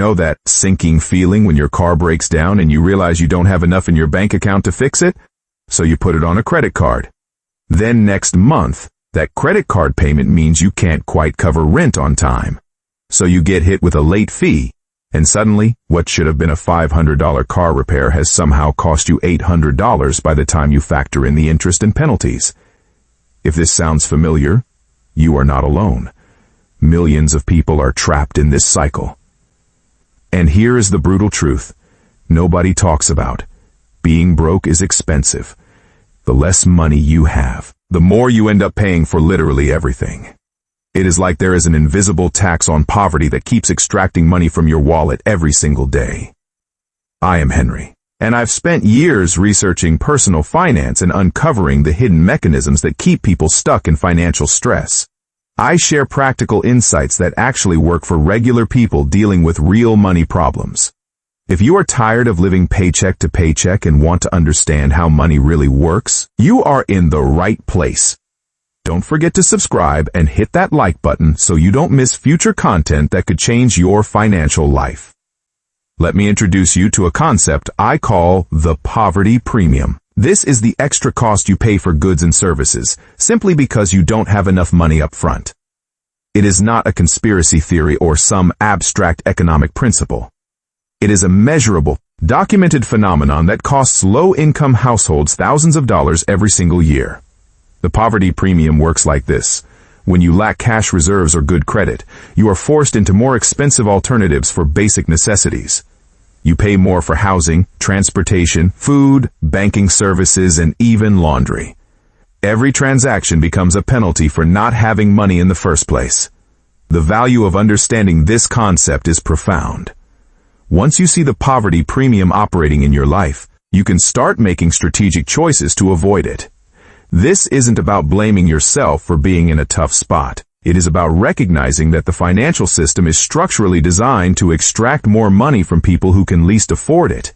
know that sinking feeling when your car breaks down and you realize you don't have enough in your bank account to fix it? So you put it on a credit card. Then next month, that credit card payment means you can't quite cover rent on time. So you get hit with a late fee, and suddenly, what should have been a $500 car repair has somehow cost you $800 by the time you factor in the interest and penalties. If this sounds familiar, you are not alone. Millions of people are trapped in this cycle. And here is the brutal truth nobody talks about. Being broke is expensive. The less money you have, the more you end up paying for literally everything. It is like there is an invisible tax on poverty that keeps extracting money from your wallet every single day. I am Henry, and I've spent years researching personal finance and uncovering the hidden mechanisms that keep people stuck in financial stress. I share practical insights that actually work for regular people dealing with real money problems. If you are tired of living paycheck to paycheck and want to understand how money really works, you are in the right place. Don't forget to subscribe and hit that like button so you don't miss future content that could change your financial life. Let me introduce you to a concept I call the poverty premium. This is the extra cost you pay for goods and services, simply because you don't have enough money up front. It is not a conspiracy theory or some abstract economic principle. It is a measurable, documented phenomenon that costs low-income households thousands of dollars every single year. The poverty premium works like this. When you lack cash reserves or good credit, you are forced into more expensive alternatives for basic necessities. You pay more for housing, transportation, food, banking services, and even laundry. Every transaction becomes a penalty for not having money in the first place. The value of understanding this concept is profound. Once you see the poverty premium operating in your life, you can start making strategic choices to avoid it. This isn't about blaming yourself for being in a tough spot. It is about recognizing that the financial system is structurally designed to extract more money from people who can least afford it.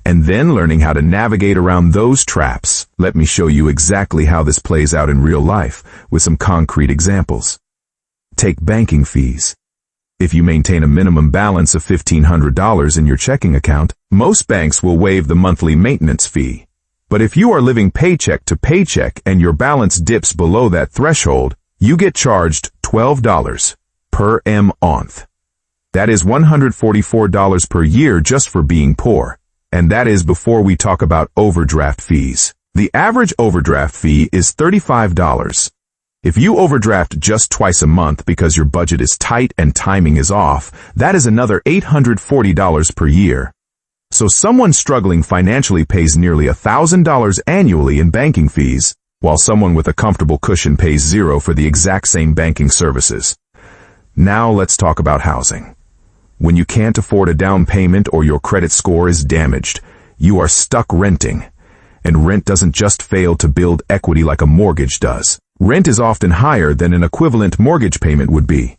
And then learning how to navigate around those traps. Let me show you exactly how this plays out in real life with some concrete examples. Take banking fees. If you maintain a minimum balance of $1,500 in your checking account, most banks will waive the monthly maintenance fee. But if you are living paycheck to paycheck and your balance dips below that threshold, you get charged $12 per month. That is $144 per year just for being poor. And that is before we talk about overdraft fees. The average overdraft fee is $35. If you overdraft just twice a month because your budget is tight and timing is off, that is another $840 per year. So someone struggling financially pays nearly $1,000 annually in banking fees, while someone with a comfortable cushion pays zero for the exact same banking services. Now let's talk about housing. When you can't afford a down payment or your credit score is damaged, you are stuck renting. And rent doesn't just fail to build equity like a mortgage does. Rent is often higher than an equivalent mortgage payment would be.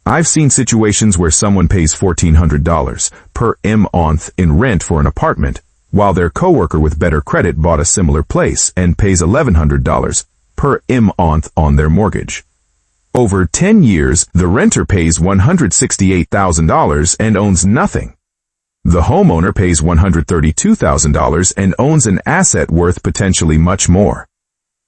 I've seen situations where someone pays $1,400 per month in rent for an apartment, while their coworker with better credit bought a similar place and pays $1,100 per month on their mortgage. Over 10 years, the renter pays $168,000 and owns nothing. The homeowner pays $132,000 and owns an asset worth potentially much more.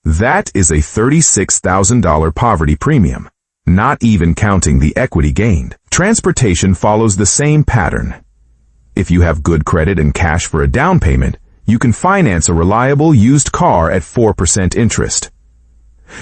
That is a $36,000 poverty premium, not even counting the equity gained. Transportation follows the same pattern. If you have good credit and cash for a down payment, you can finance a reliable used car at 4% interest.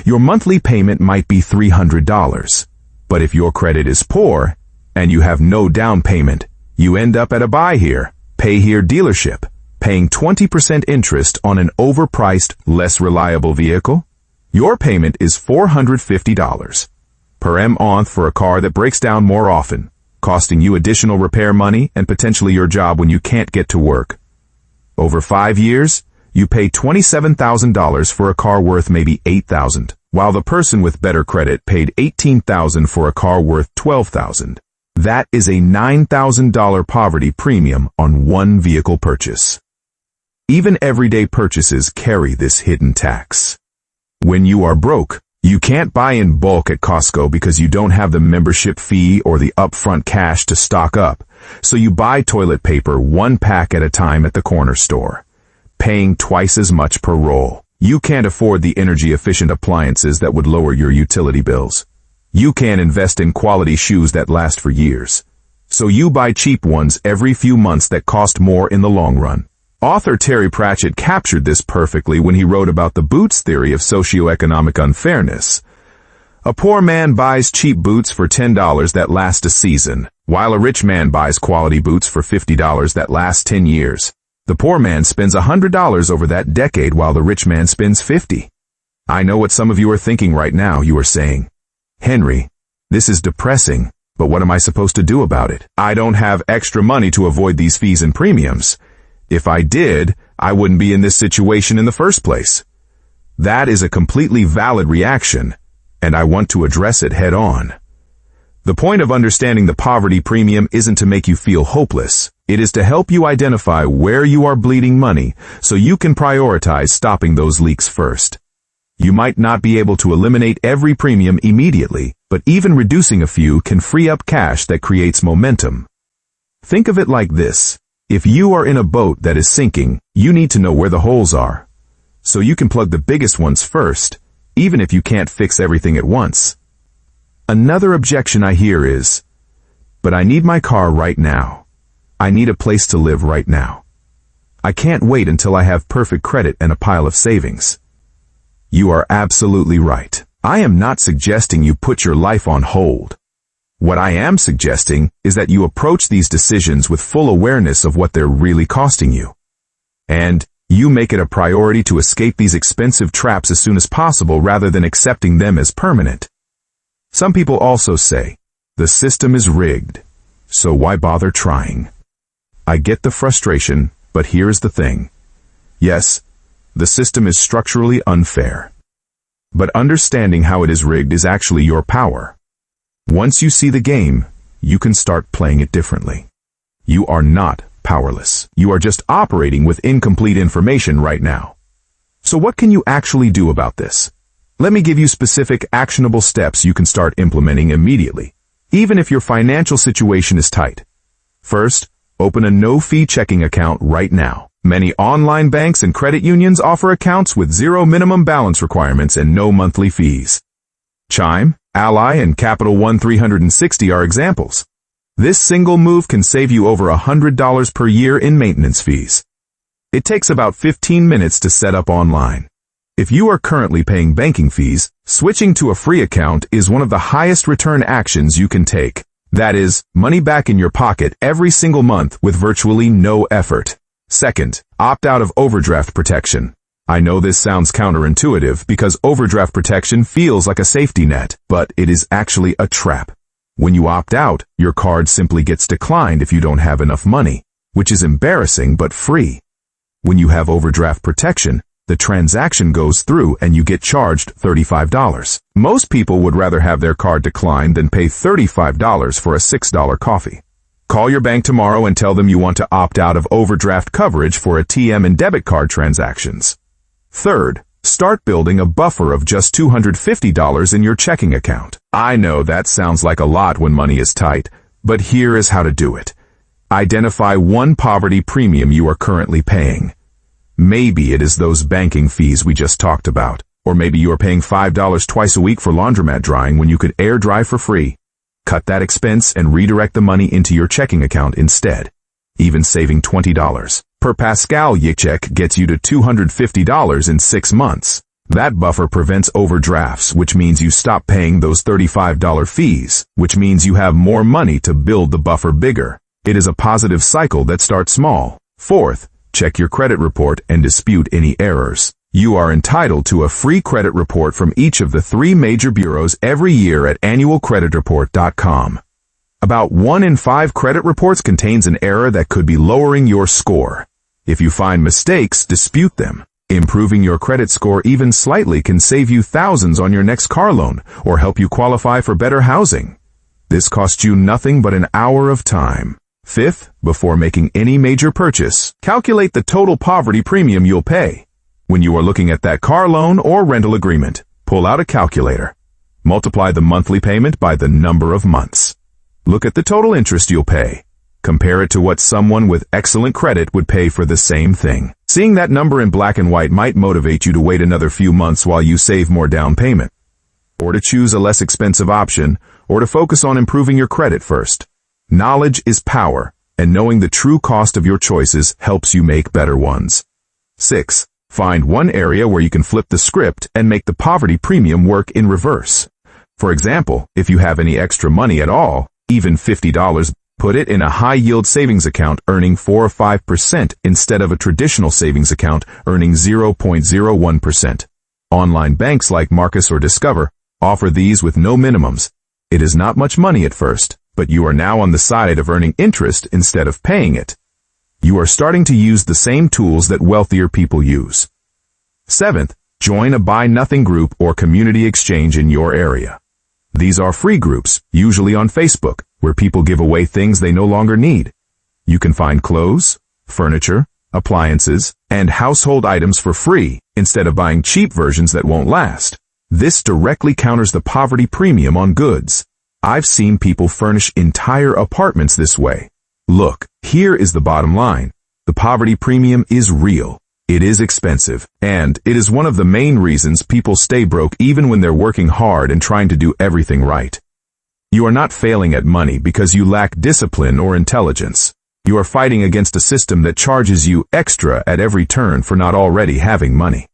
Your monthly payment might be $300, but if your credit is poor and you have no down payment, you end up at a buy here, pay here dealership, paying 20% interest on an overpriced, less reliable vehicle. Your payment is $450 per month for a car that breaks down more often, costing you additional repair money and potentially your job when you can't get to work. Over 5 years, you pay $27,000 for a car worth maybe $8,000, while the person with better credit paid $18,000 for a car worth $12,000. That is a $9,000 poverty premium on one vehicle purchase. Even everyday purchases carry this hidden tax. When you are broke, You can't buy in bulk at Costco because you don't have the membership fee or the upfront cash to stock up, so you buy toilet paper 1 pack at a time at the corner store, paying twice as much per roll. You can't afford the energy-efficient appliances that would lower your utility bills. You can't invest in quality shoes that last for years, so you buy cheap ones every few months that cost more in the long run. Author Terry Pratchett captured this perfectly when he wrote about the boots theory of socioeconomic unfairness. A poor man buys cheap boots for $10 that last a season, while a rich man buys quality boots for $50 that last 10 years. The poor man spends $100 over that decade while the rich man spends $50. I know what some of you are thinking right now. You are saying, Henry, this is depressing, but what am I supposed to do about it? I don't have extra money to avoid these fees and premiums. If I did, I wouldn't be in this situation in the first place. That is a completely valid reaction, and I want to address it head on. The point of understanding the poverty premium isn't to make you feel hopeless. It is to help you identify where you are bleeding money so you can prioritize stopping those leaks first. You might not be able to eliminate every premium immediately, but even reducing a few can free up cash that creates momentum. Think of it like this. If you are in a boat that is sinking, you need to know where the holes are, so you can plug the biggest ones first, even if you can't fix everything at once. Another objection I hear is, but I need my car right now. I need a place to live right now. I can't wait until I have perfect credit and a pile of savings. You are absolutely right. I am not suggesting you put your life on hold. What I am suggesting is that you approach these decisions with full awareness of what they're really costing you. And you make it a priority to escape these expensive traps as soon as possible rather than accepting them as permanent. Some people also say, the system is rigged, so why bother trying? I get the frustration, but here's the thing. Yes, the system is structurally unfair. But understanding how it is rigged is actually your power. Once you see the game, you can start playing it differently. You are not powerless. You are just operating with incomplete information right now. So what can you actually do about this? Let me give you specific, actionable steps you can start implementing immediately, even if your financial situation is tight. First, open a no-fee checking account right now. Many online banks and credit unions offer accounts with zero minimum balance requirements and no monthly fees. Chime, Ally, and Capital One 360 are examples. This single move can save you over $100 per year in maintenance fees. It takes about 15 minutes to set up online. If you are currently paying banking fees, switching to a free account is one of the highest return actions you can take. That is, money back in your pocket every single month with virtually no effort. Second, opt out of overdraft protection. I know this sounds counterintuitive because overdraft protection feels like a safety net, but it is actually a trap. When you opt out, your card simply gets declined if you don't have enough money, which is embarrassing but free. When you have overdraft protection, the transaction goes through and you get charged $35. Most people would rather have their card declined than pay $35 for a $6 coffee. Call your bank tomorrow and tell them you want to opt out of overdraft coverage for ATM and debit card transactions. Third, start building a buffer of just $250 in your checking account. I know that sounds like a lot when money is tight, but here is how to do it. Identify one poverty premium you are currently paying. Maybe it is those banking fees we just talked about, or maybe you are paying $5 twice a week for laundromat drying when you could air dry for free. Cut that expense and redirect the money into your checking account instead, even saving $20 per Pascal. Check gets you to $250 in 6 months. That buffer prevents overdrafts, which means you stop paying those $35 fees, which means you have more money to build the buffer bigger. It is a positive cycle that starts small. Fourth, check your credit report and dispute any errors. You are entitled to a free credit report from each of the 3 major bureaus every year at annualcreditreport.com. About 1 in 5 credit reports contains an error that could be lowering your score. If you find mistakes, dispute them. Improving your credit score even slightly can save you thousands on your next car loan or help you qualify for better housing. This costs you nothing but an hour of time. Fifth, before making any major purchase, calculate the total poverty premium you'll pay. When you are looking at that car loan or rental agreement, Pull out a calculator. Multiply the monthly payment by the number of months. Look at the total interest you'll pay. Compare it to what someone with excellent credit would pay for the same thing. Seeing that number in black and white might motivate you to wait another few months while you save more down payment, or to choose a less expensive option, or to focus on improving your credit first. Knowledge is power, and knowing the true cost of your choices helps you make better ones. 6. Find one area where you can flip the script and make the poverty premium work in reverse. For example, if you have any extra money at all, even $50, put it in a high-yield savings account earning 4 or 5% instead of a traditional savings account earning 0.01%. Online banks like Marcus or Discover offer these with no minimums. It is not much money at first, but you are now on the side of earning interest instead of paying it. You are starting to use the same tools that wealthier people use. 7th, join a Buy Nothing group or community exchange in your area. These are free groups, usually on Facebook, where people give away things they no longer need. You can find clothes, furniture, appliances, and household items for free instead of buying cheap versions that won't last. This directly counters the poverty premium on goods. I've seen people furnish entire apartments this way. Look, here is the bottom line. The poverty premium is real. It is expensive, and it is one of the main reasons people stay broke even when they're working hard and trying to do everything right. You are not failing at money because you lack discipline or intelligence. You are fighting against a system that charges you extra at every turn for not already having money.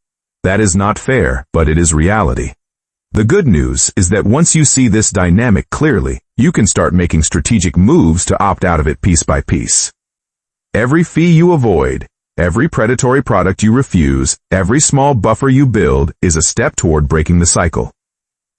That is not fair, but it is reality. The good news is that once you see this dynamic clearly, you can start making strategic moves to opt out of it piece by piece. Every fee you avoid, every predatory product you refuse, every small buffer you build is a step toward breaking the cycle.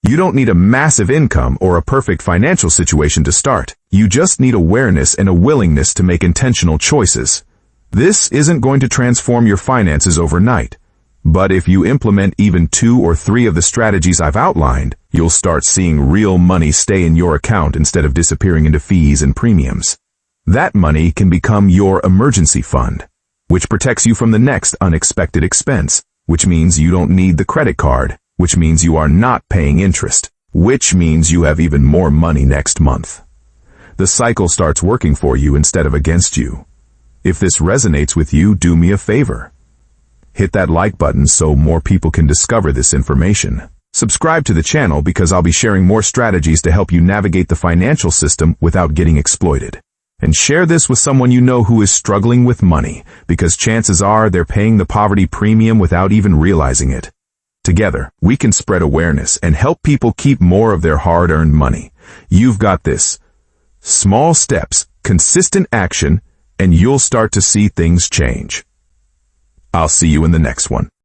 You don't need a massive income or a perfect financial situation to start. You just need awareness and a willingness to make intentional choices. This isn't going to transform your finances overnight, but if you implement even 2 or 3 of the strategies I've outlined, you'll start seeing real money stay in your account instead of disappearing into fees and premiums. That money can become your emergency fund, which protects you from the next unexpected expense, which means you don't need the credit card, which means you are not paying interest, which means you have even more money next month. The cycle starts working for you instead of against you. If this resonates with you, do me a favor. Hit that like button so more people can discover this information. Subscribe to the channel because I'll be sharing more strategies to help you navigate the financial system without getting exploited. And share this with someone you know who is struggling with money, because chances are they're paying the poverty premium without even realizing it. Together, we can spread awareness and help people keep more of their hard-earned money. You've got this. Small steps, consistent action, and you'll start to see things change. I'll see you in the next one.